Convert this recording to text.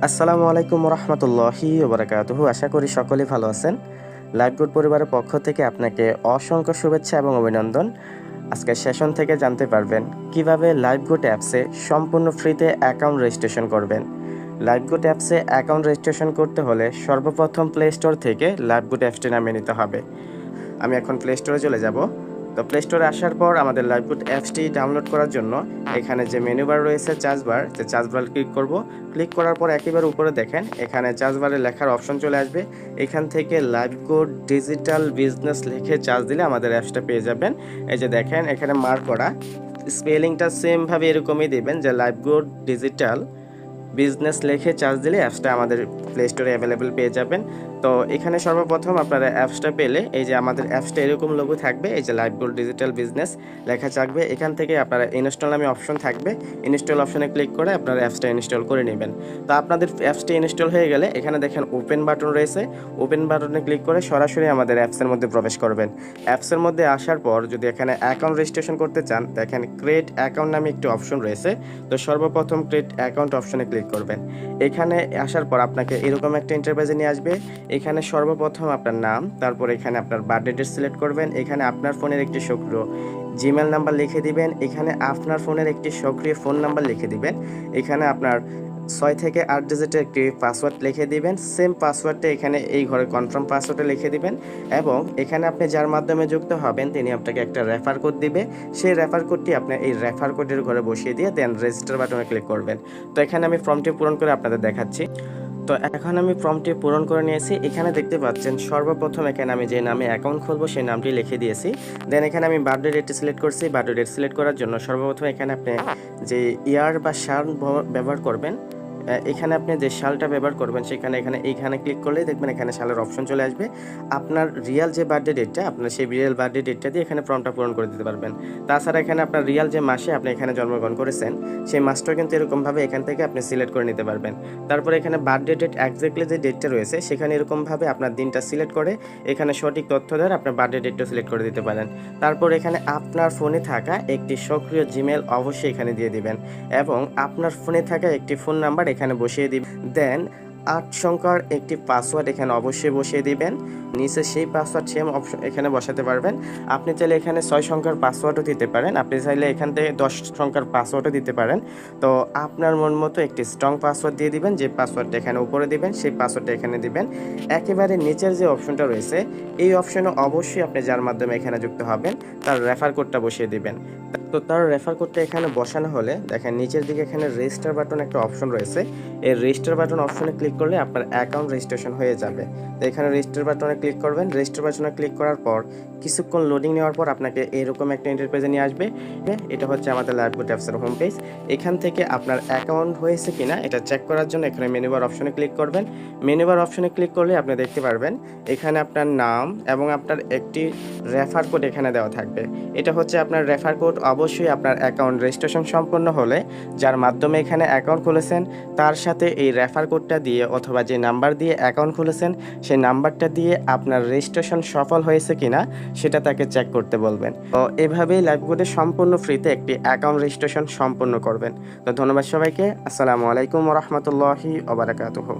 আসসালামু আলাইকুম রহমতুল্লাহি ওবরাকাতুহু। আশা করি সকলেই ভালো আছেন। লাইফগুড পরিবারের পক্ষ থেকে আপনাকে অসংখ্য শুভেচ্ছা এবং অভিনন্দন। আজকের সেশন থেকে জানতে পারবেন কিভাবে লাইফগুড অ্যাপসে সম্পূর্ণ ফ্রিতে অ্যাকাউন্ট রেজিস্ট্রেশন করবেন। লাইফগুড অ্যাপসে অ্যাকাউন্ট রেজিস্ট্রেশন করতে হলে সর্বপ্রথম প্লে স্টোর থেকে লাইফগুড অ্যাপসটি নামিয়ে নিতে হবে। আমি এখন প্লে স্টোরে চলে যাব। তো প্লে স্টোরে আসার পর আমাদের লাইফগুড অ্যাপসটি ডাউনলোড করার জন্য এখানে যে মেনু বার রয়েছে চার্জ বার, যে চার্জ বার ক্লিক করব। ক্লিক করার পর একেবারে উপরে দেখেন এখানে চার্জ বারে লেখার অপশন চলে আসবে। এখান থেকে লাইফগুড ডিজিটাল বিজনেস লিখে চার্জ দিলে আমাদের অ্যাপসটা পেয়ে যাবেন। এই যে দেখেন এখানে মার্ক করা, স্পেলিংটা সেমভাবে এরকমই দিবেন যে লাইফগুড ডিজিটাল বিজনেস লিখে চার্জ দিলে অ্যাপসটা আমাদের প্লে স্টোরে অ্যাভেলেবেল পেয়ে যাবেন। তো এখানে সর্বপ্রথম আপনারা অ্যাপসটা পেলে এই যে আমাদের অ্যাপসটা এরকম লোগো থাকবে, এই যে লাইফগুড ডিজিটাল বিজনেস লেখা থাকবে। এখান থেকে আপনারা ইনস্টল নামে অপশন থাকবে, ইনস্টল অপশনে ক্লিক করে আপনারা অ্যাপসটা ইনস্টল করে নেবেন। তো আপনাদের অ্যাপসটা ইনস্টল হয়ে গেলে এখানে দেখেন ওপেন বাটন রয়েছে, ওপেন বাটনে ক্লিক করে সরাসরি আমাদের অ্যাপসের মধ্যে প্রবেশ করবেন। অ্যাপসের মধ্যে আসার পর যদি এখানে অ্যাকাউন্ট রেজিস্ট্রেশন করতে চান, দেখেন ক্রিয়েট অ্যাকাউন্ট নামে একটি অপশন রয়েছে। তো সর্বপ্রথম ক্রিয়েট অ্যাকাউন্ট অপশনে ক্লিক করবেন। এখানে আসার পর আপনাকে এরকম একটা ইন্টারফেসে নিয়ে আসবে। এখানে সর্বপ্রথম আপনার নাম, তারপর এখানে আপনার বার্থডে ডেট সিলেক্ট করবেন। এখানে আপনার ফোনের একটি সক্রিয় জিমেল নাম্বার লিখে দিবেন। এখানে আপনার ফোনের একটি সক্রিয় ফোন নাম্বার লিখে দিবেন। এখানে আপনার 6 থেকে 8 ডিজিটের একটি পাসওয়ার্ড লিখে দিবেন। সেম পাসওয়ার্ডটা এখানে এই ঘরে কনফার্ম পাসওয়ার্ডে লিখে দিবেন এবং এখানে আপনি যার মাধ্যমে যুক্ত হবেন তিনি আপনাকে একটা রেফার কোড দিবে। সেই রেফার কোডটি আপনি এই রেফার কোডের ঘরে বসিয়ে দিয়ে দেন রেজিস্টার বাটনে ক্লিক করবেন। তো এখানে আমি ফর্মটি পূরণ করে আপনাদের দেখাচ্ছি। তো এখন আমি ফর্মটি পূরণ করে নিয়েছি। এখানে দেখতে পাচ্ছেন সর্বপ্রথম এখানে আমি যে নামে অ্যাকাউন্ট খুলবো সেই নামটি লিখে দিয়েছি। দেন এখানে আমি বার্থডে ডেট সিলেক্ট করছি। বার্থডে ডেট সিলেক্ট করার জন্য সর্বপ্রথম এখানে আপনি যে ইয়ার বা সাল ব্যবহার করবেন, এখানে আপনি যে সালটা ব্যবহার করবেন এইখানে ক্লিক করলেই দেখবেন এখানে সালের অপশন চলে আসবে। আপনার রিয়াল যে বার্থডে ডেটটা, আপনার সেই রিয়াল বার্থডে ডেটটা দিয়ে এখানে ফর্মটা পূরণ করে দিতে পারবেন। তাছাড়া এখানে আপনার রিয়াল যে মাসে আপনি এখানে জন্মগ্রহণ করেছেন সেই মাসটাও কিন্তু এরকমভাবে এখান থেকে আপনি সিলেক্ট করে নিতে পারবেন। তারপর এখানে বার্থডে ডেট এক্স্যাক্টলি যে ডেটটা রয়েছে সেখানে এরকমভাবে আপনার দিনটা সিলেক্ট করে এখানে সঠিক তথ্য দ্বারা আপনার বার্থডে ডেটটা সিলেক্ট করে দিতে পারেন। তারপর এখানে আপনার ফোনে থাকা একটি সক্রিয় জিমেল অবশ্যই এখানে দিয়ে দিবেন এবং আপনার ফোনে থাকা একটি ফোন নাম্বার এখানে বসিয়ে দিবেন। দেন 8 সংখ্যার একটি পাসওয়ার্ড এখানে অবশ্যই বসিয়ে দিবেন। নিচে সেই পাসওয়ার্ড সেম অপশন এখানে বসাতে পারবেন। আপনি চাইলে এখানে 6 সংখ্যার পাসওয়ার্ডও দিতে পারেন, আপনি চাইলে এখান থেকে 10 সংখ্যার পাসওয়ার্ডও দিতে পারেন। তো আপনার মন মতো একটি স্ট্রং পাসওয়ার্ড দিয়ে দিবেন। যে পাসওয়ার্ডটা এখানে উপরে দিবেন সেই পাসওয়ার্ডটা এখানে দিবেন। একেবারে নিচের যে অপশনটা রয়েছে এই অপশনে অবশ্যই আপনি যার মাধ্যমে এখানে যুক্ত হবেন তার রেফার কোডটা বসিয়ে দিবেন। তো তার রেফার কোডটা এখানে বসানো হলে দেখেন নিচের দিকে এখানে রেজিস্টার বাটন একটা অপশন রয়েছে। এই রেজিস্টার বাটন অপশনে ক্লিক করলে আপনার অ্যাকাউন্ট রেজিস্ট্রেশন হয়ে যাবে। তো এখানে রেজিস্টার বাটনে ক্লিক করবেন। রেজিস্টার বাটনে ক্লিক করার পর কিছুক্ষণ লোডিং নেওয়ার পর আপনাকে এরকম একটা ইন্টারফেসে নিয়ে আসবে। এটা হচ্ছে আমাদের লাইফগুড অ্যাপসের হোম পেজ। এখান থেকে আপনার অ্যাকাউন্ট হয়েছে কিনা এটা চেক করার জন্য এখানে মেনু বার অপশনে ক্লিক করবেন। মেনু বার অপশনে ক্লিক করলে আপনি দেখতে পারবেন এখানে আপনার নাম এবং আপনার একটি রেফার কোড এখানে দেওয়া থাকবে। এটা হচ্ছে আপনার রেফার কোড। অবশ্যই আপনার অ্যাকাউন্ট রেজিস্ট্রেশন সম্পন্ন হলে যার মাধ্যমে এখানে অ্যাকাউন্ট খুলেছেন তার সাথে এই রেফার কোডটা দিয়ে অথবা যে নাম্বার দিয়ে অ্যাকাউন্ট খুলেছেন সেই নাম্বারটা দিয়ে আপনার রেজিস্ট্রেশন সফল হয়েছে কিনা সেটা তাকে চেক করতে বলবেন। তো এভাবেই লাইফগুডে সম্পূর্ণ ফ্রিতে একটি অ্যাকাউন্ট রেজিস্ট্রেশন সম্পন্ন করবেন। তো ধন্যবাদ সবাইকে। আসসালামু আলাইকুম রহমতুল্লাহি ওয়া বারাকাতুহু।